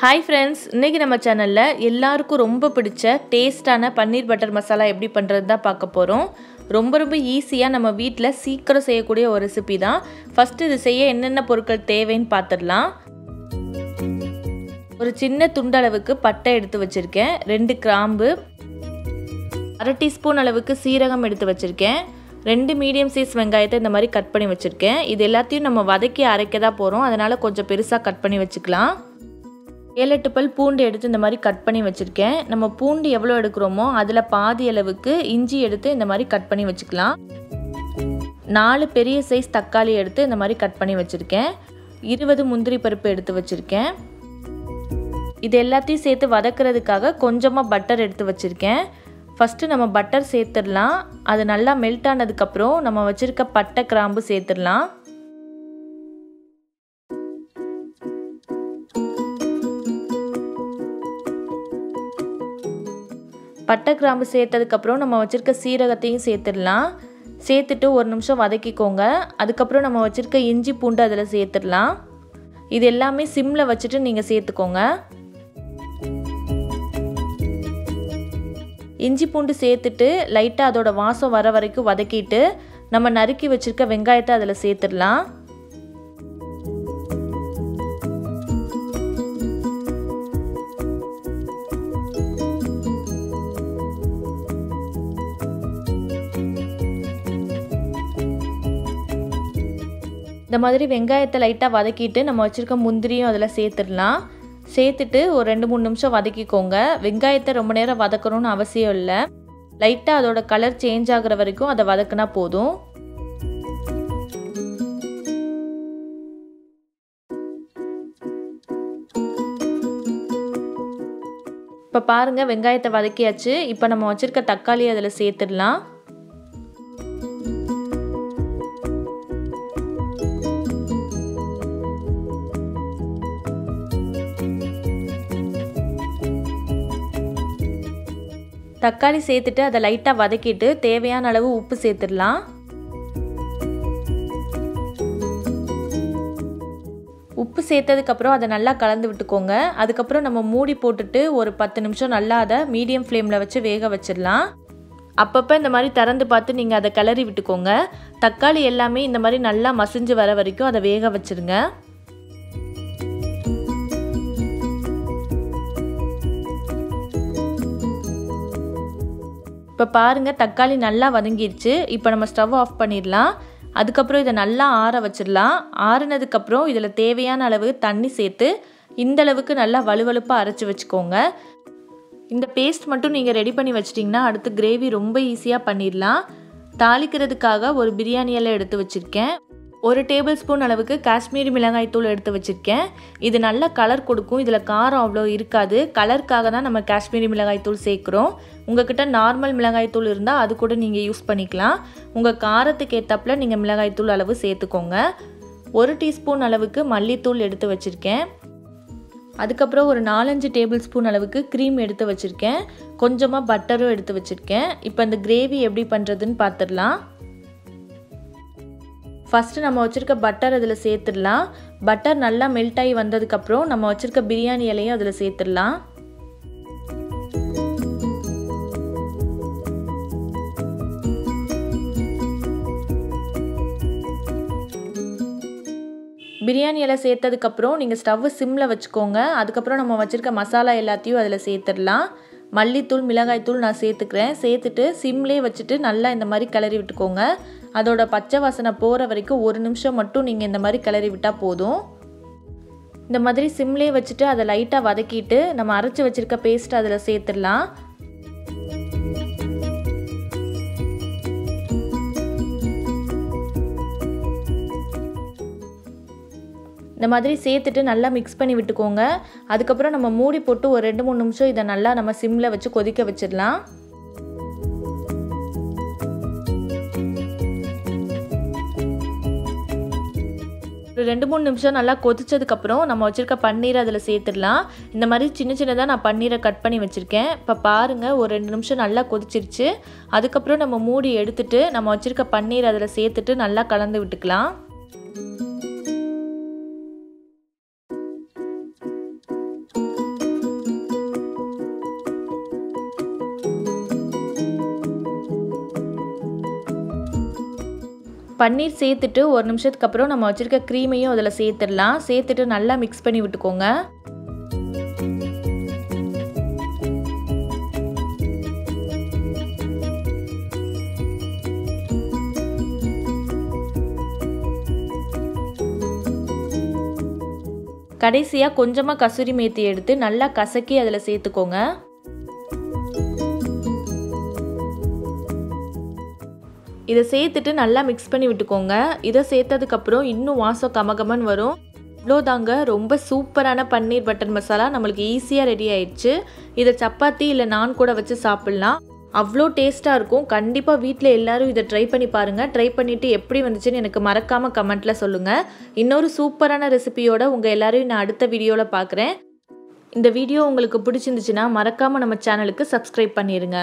Hi friends, இன்னைக்கு நம்ம சேனல்ல எல்லாருக்கும் ரொம்ப பிடிச்ச டேஸ்டான பன்னீர் பட்டர் மசாலா எப்படி பண்றது தான் பார்க்க போறோம். ரொம்ப ஈஸியா நம்ம வீட்ல சீக்கிரம் செய்யக்கூடிய ஒரு ரெசிபி தான். ஃபர்ஸ்ட் இது செய்ய என்னென்ன பொருட்கள் தேவைன்னு பார்த்திடலாம். ஒரு சின்ன துண்டு அளவுக்கு பட்டை எடுத்து வச்சிருக்கேன், 2 கிராம்பு, 1/2 டீஸ்பூன் அளவுக்கு சீரகம் எடுத்து வச்சிருக்கேன், 2 மீடியம் சைஸ் வெங்காயத்தை இந்த மாதிரி கட் பண்ணி வச்சிருக்கேன். இது எல்லாத்தையும் நம்ம வதக்கி அரைக்க தான் போறோம், அதனால கொஞ்சம் பெருசா கட் பண்ணி வச்சுக்கலாம். 7-8 பல் பூண்டு எடுத்து இந்த மாதிரி கட் பண்ணி வச்சிருக்கேன். நம்ம பூண்டு எவ்வளோ எடுக்கிறோமோ அதில் பாதி அளவுக்கு இஞ்சி எடுத்து இந்த மாதிரி கட் பண்ணி வச்சுக்கலாம். 4 பெரிய சைஸ் தக்காளி எடுத்து இந்த மாதிரி கட் பண்ணி வச்சுருக்கேன். 20 முந்திரி பருப்பு எடுத்து வச்சுருக்கேன். இது எல்லாத்தையும் சேர்த்து வதக்கிறதுக்காக கொஞ்சமாக பட்டர் எடுத்து வச்சுருக்கேன். ஃபஸ்ட்டு நம்ம பட்டர் சேர்த்துடலாம். அது நல்லா மெல்ட் ஆனதுக்கப்புறம் நம்ம வச்சுருக்க பட்டை கிராம்பு சேர்த்துடலாம். பட்டை கிராம்பு சேர்த்ததுக்கப்புறம் நம்ம வச்சுருக்க சீரகத்தையும் சேர்த்துடலாம். சேர்த்துட்டு ஒரு நிமிஷம் வதக்கிக்கோங்க. அதுக்கப்புறம் நம்ம வச்சுருக்க இஞ்சி பூண்டு அதில் சேர்த்துடலாம். இது எல்லாமே சிம்மில் வச்சுட்டு நீங்கள் சேர்த்துக்கோங்க. இஞ்சி பூண்டு சேர்த்துட்டு லைட்டாக அதோட வாசம் வர வரைக்கும் வதக்கிட்டு நம்ம நறுக்கி வச்சுருக்க வெங்காயத்தை அதில் சேர்த்துடலாம். இந்த மாதிரி வெங்காயத்தை லைட்டாக வதக்கிட்டு நம்ம வச்சுருக்க முந்திரியும் அதில் சேர்த்துடலாம். சேர்த்துட்டு ஒரு 2-3 நிமிஷம் வதக்கிக்கோங்க. வெங்காயத்தை ரொம்ப நேரம் வதக்கணும்னு அவசியம் இல்லை, லைட்டாக அதோட கலர் சேஞ்ச் ஆகிற வரைக்கும் அதை வதக்கினா போதும். இப்போ பாருங்கள், வெங்காயத்தை வதக்கியாச்சு. இப்போ நம்ம வச்சுருக்க தக்காளி அதில் சேர்த்துடலாம். தக்காளி சேர்த்துட்டு அதை லைட்டாக வதக்கிட்டு தேவையான அளவு உப்பு சேர்த்துடலாம். உப்பு சேர்த்ததுக்கப்புறம் அதை நல்லா கலந்து விட்டுக்கோங்க. அதுக்கப்புறம் நம்ம மூடி போட்டுட்டு ஒரு 10 நிமிஷம் நல்லா அதை மீடியம் ஃப்ளேமில் வச்சு வேக வச்சிடலாம். அப்பப்போ இந்த மாதிரி திறந்து பார்த்து நீங்கள் அதை கிளறி விட்டுக்கோங்க. தக்காளி எல்லாமே இந்த மாதிரி நல்லா மசிஞ்சு வர வரைக்கும் அதை வேக வச்சுருங்க. இப்போ பாருங்கள், தக்காளி நல்லா வதங்கிடுச்சு. இப்போ நம்ம ஸ்டவ் ஆஃப் பண்ணிடலாம். அதுக்கப்புறம் இதை நல்லா ஆற வச்சிடலாம். ஆறுனதுக்கப்புறம் இதில் தேவையான அளவு தண்ணி சேர்த்து இந்தளவுக்கு நல்லா வலுவலுப்பாக அரைச்சி வச்சுக்கோங்க. இந்த பேஸ்ட் மட்டும் நீங்கள் ரெடி பண்ணி வச்சிட்டிங்கன்னா அடுத்து கிரேவி ரொம்ப ஈஸியாக பண்ணிடலாம். தாளிக்கிறதுக்காக ஒரு பிரியாணி இலை எடுத்து வச்சுருக்கேன். 1 டேபிள் ஸ்பூன் அளவுக்கு காஷ்மீரி மிளகாய் தூள் எடுத்து வச்சுருக்கேன். இது நல்ல கலர் கொடுக்கும். இதில் காரம் அவ்வளோ இருக்காது. கலருக்காக தான் நம்ம காஷ்மீரி மிளகாய் தூள் சேர்க்குறோம். உங்கள்கிட்ட நார்மல் மிளகாய் தூள் இருந்தால் அது கூட நீங்கள் யூஸ் பண்ணிக்கலாம். உங்கள் காரத்துக்கு ஏற்றாப்புல நீங்கள் மிளகாய் தூள் அளவு சேர்த்துக்கோங்க. 1 டீஸ்பூன் அளவுக்கு மல்லித்தூள் எடுத்து வச்சுருக்கேன். அதுக்கப்புறம் ஒரு 4-5 டேபிள் ஸ்பூன் அளவுக்கு க்ரீம் எடுத்து வச்சுருக்கேன். கொஞ்சமாக பட்டரும் எடுத்து வச்சுருக்கேன். இப்போ இந்த கிரேவி எப்படி பண்ணுறதுன்னு பார்த்துடலாம். ஃபஸ்ட்டு நம்ம வச்சுருக்க பட்டர் அதில் சேர்த்துடலாம். பட்டர் நல்லா மெல்ட் ஆகி வந்ததுக்கப்புறம் நம்ம வச்சுருக்க பிரியாணி இலையும் அதில் சேர்த்துடலாம். பிரியாணி இலை சேர்த்ததுக்கப்புறம் நீங்கள் ஸ்டவ்வு சிம்மில் வச்சுக்கோங்க. அதுக்கப்புறம் நம்ம வச்சுருக்க மசாலா எல்லாத்தையும் அதில் சேர்த்துடலாம். மல்லித்தூள், மிளகாய்த்தூள் நான் சேர்த்துக்கிறேன். சேர்த்துட்டு சிம்லேயே வச்சுட்டு நல்லா இந்த மாதிரி கிளறி விட்டுக்கோங்க. அதோட பச்சை வாசனை போகிற வரைக்கும் 1 நிமிஷம் மட்டும் நீங்கள் இந்த மாதிரி கிளறி விட்டால் போதும். இந்த மாதிரி சிம்லேயே வச்சுட்டு அதை லைட்டாக வதக்கிட்டு நம்ம அரைச்சி வச்சுருக்க பேஸ்ட் அதில் சேர்த்துடலாம். இந்த மாதிரி சேர்த்துட்டு நல்லா மிக்ஸ் பண்ணி விட்டுக்கோங்க. அதுக்கப்புறம் நம்ம மூடி போட்டு ஒரு 2-3 நிமிஷம் இதை நல்லா நம்ம சிம்மில் வச்சு கொதிக்க வச்சிடலாம். ஒரு 2-3 நிமிஷம் நல்லா கொதிச்சதுக்கப்புறம் நம்ம வச்சுருக்க பன்னீர் அதில் சேர்த்துடலாம். இந்த மாதிரி சின்னதாக நான் பன்னீரை கட் பண்ணி வச்சுருக்கேன். இப்போ பாருங்கள், ஒரு 2 நிமிஷம் நல்லா கொதிச்சிருச்சு. அதுக்கப்புறம் நம்ம மூடி எடுத்துட்டு நம்ம வச்சுருக்க பன்னீர் அதில் சேர்த்துட்டு நல்லா கலந்து விட்டுக்கலாம். பன்னீர் சேர்த்துட்டு ஒரு நிமிஷத்துக்கு அப்புறம் நம்ம வச்சுருக்க க்ரீமையும் அதில் சேர்த்துடலாம். சேர்த்துட்டு நல்லா மிக்ஸ் பண்ணி விட்டுக்கோங்க. கடைசியாக கொஞ்சமாக கசூரி மேத்தி எடுத்து நல்லா கசக்கி அதில் சேர்த்துக்கோங்க. இதை சேர்த்துட்டு நல்லா மிக்ஸ் பண்ணி விட்டுக்கோங்க. இதை சேர்த்ததுக்கப்புறம் இன்னும் வாசம் கமகமன்னு வரும். இவ்வளோதாங்க, ரொம்ப சூப்பரான பன்னீர் பட்டர் மசாலா நம்மளுக்கு ஈஸியாக ரெடி ஆயிடுச்சு. இதை சப்பாத்தி இல்லை நான் கூட வச்சு சாப்பிட்லாம். அவ்வளோ டேஸ்ட்டாக இருக்கும். கண்டிப்பாக வீட்டில் எல்லோரும் இதை ட்ரை பண்ணி பாருங்கள். ட்ரை பண்ணிவிட்டு எப்படி வந்துச்சுன்னு எனக்கு மறக்காமல் கமெண்ட்டில் சொல்லுங்கள். இன்னொரு சூப்பரான ரெசிபியோட உங்கள் எல்லோரையும் நான் அடுத்த வீடியோவில் பார்க்குறேன். இந்த வீடியோ உங்களுக்கு பிடிச்சிருந்துச்சுன்னா மறக்காமல் நம்ம சேனலுக்கு சப்ஸ்கிரைப் பண்ணிடுங்க.